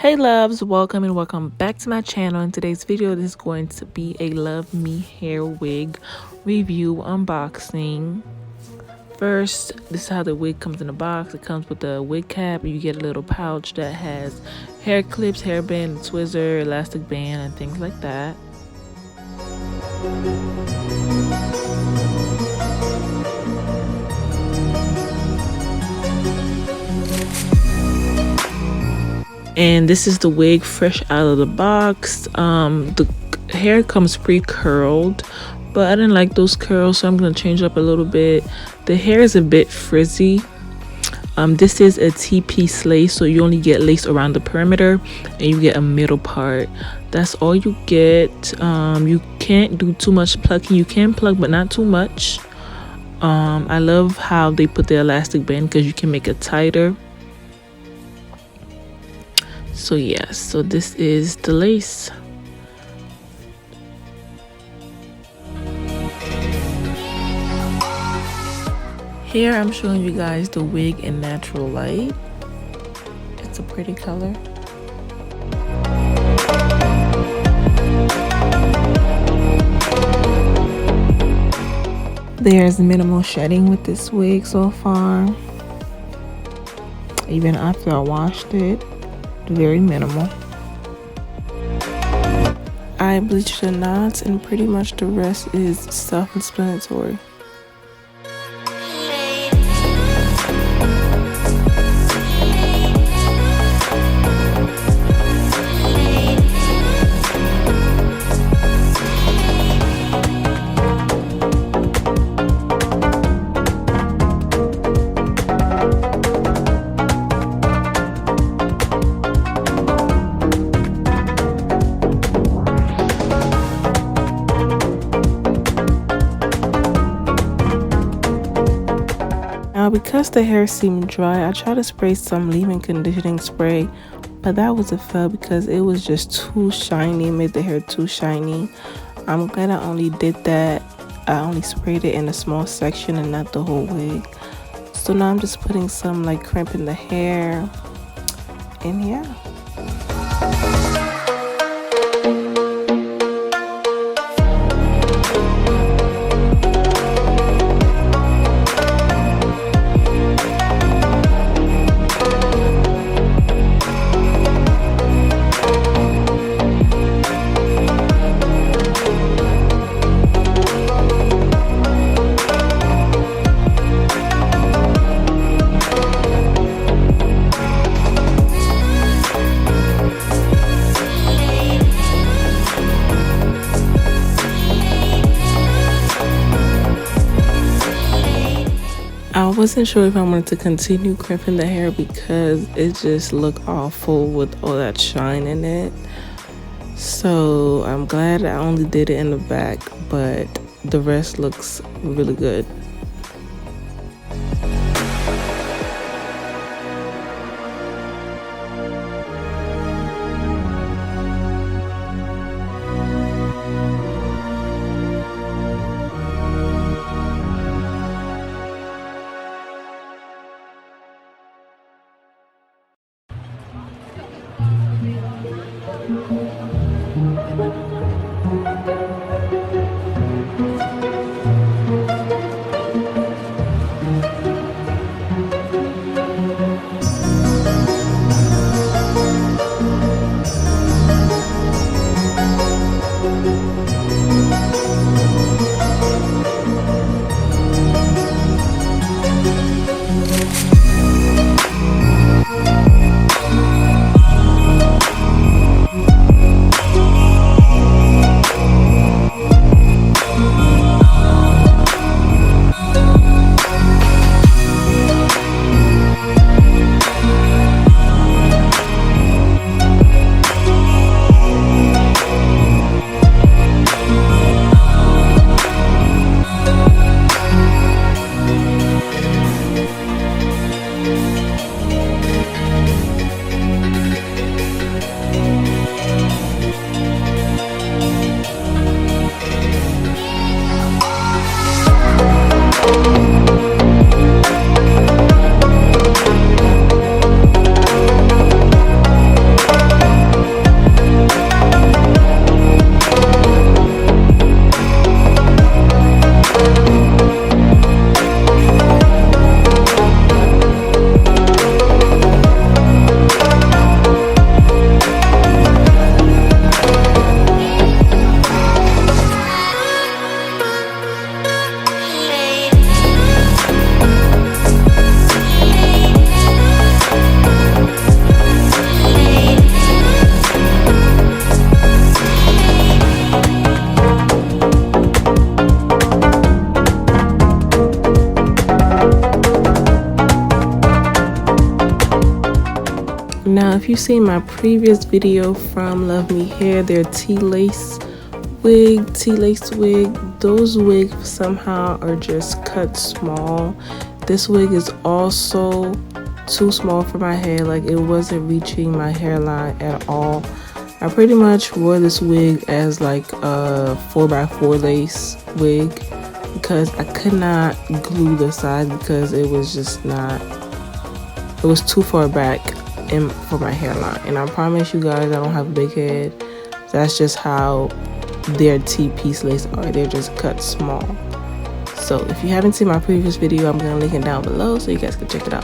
Hey loves, welcome and welcome back to my channel. In today's video, this is going to be a Love Me Hair wig review unboxing. First, this is how the wig comes in the box. It comes with a wig cap. You get a little pouch that has hair clips, hairband, tweezer, elastic band, and things like that. And this is the wig fresh out of the box. The hair comes pre-curled, but I didn't like those curls, so I'm gonna change up a little bit. The hair is a bit frizzy. This is a T-piece lace, so you only get lace around the perimeter and you get a middle part. That's all you get. You can't do too much plucking. You can plug, but not too much. I love how they put the elastic band because you can make it tighter. So yes, so this is the lace. Here I'm showing you guys the wig in natural light. It's a pretty color. There's minimal shedding with this wig so far. Even after I washed it, very minimal. I bleached the knots and pretty much the rest is self-explanatory. Now, because the hair seemed dry, I tried to spray some leave-in conditioning spray, but that was a fail because it was just too shiny. It made the hair too shiny. I'm glad I only did that. I only sprayed it in a small section and not the whole wig. So now I'm just putting some like crimp in the hair, and yeah. I wasn't sure if I wanted to continue crimping the hair because it just looked awful with all that shine in it. So I'm glad I only did it in the back, but the rest looks really good. Now, if you've seen my previous video from LUVME Hair, their T-lace wig, those wigs somehow are just cut small. This wig is also too small for my hair, like it wasn't reaching my hairline at all. I pretty much wore this wig as like a 4x4 lace wig because I could not glue the sides because it was just not, it was too far back for my hairline. And I promise you guys, I don't have a big head. That's just how their T-piece lace are. They're just cut small. So if you haven't seen my previous video, I'm gonna link it down below so you guys can check it out.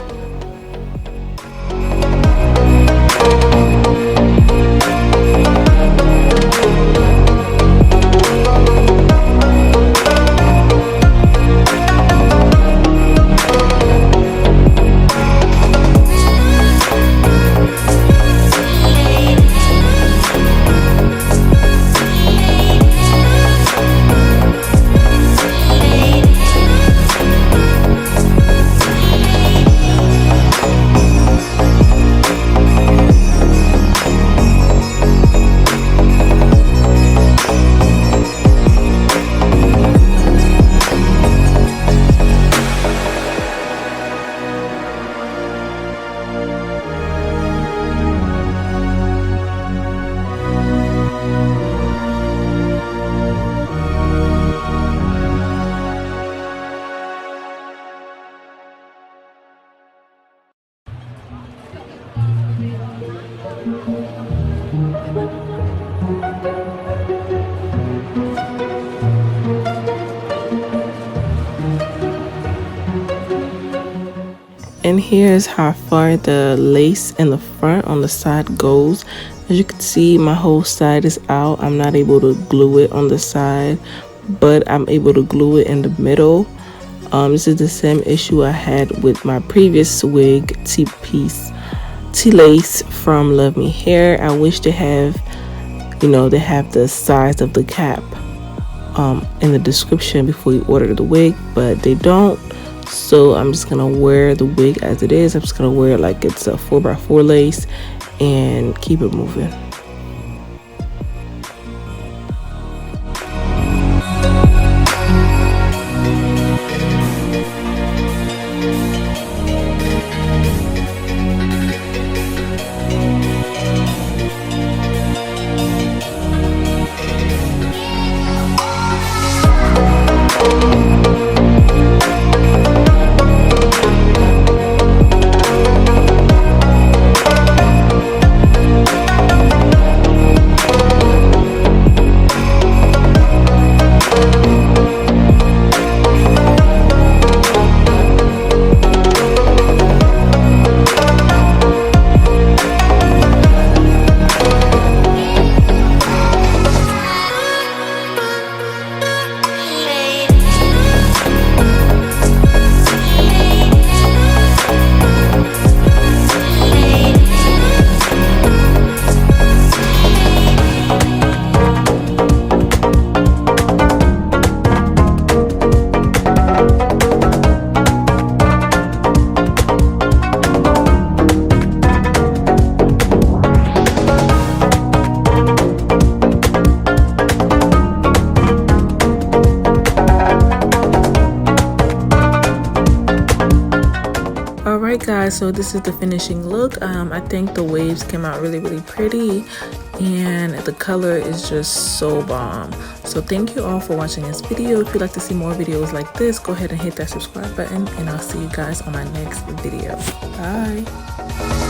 And here's how far the lace in the front on the side goes. As you can see, my whole side is out. I'm not able to glue it on the side, but I'm able to glue it in the middle. This is the same issue I had with my previous wig, T-lace from LUVME Hair. I wish they have, they have the size of the cap in the description before you order the wig, but they don't. So I'm just gonna wear the wig as it is. I'm just gonna wear it like it's a 4x4 lace and keep it moving. Alright guys, so this is the finishing look. I think the waves came out really pretty and the color is just so bomb. So thank you all for watching this video. If you'd like to see more videos like this, go ahead and hit that subscribe button and I'll see you guys on my next video. Bye.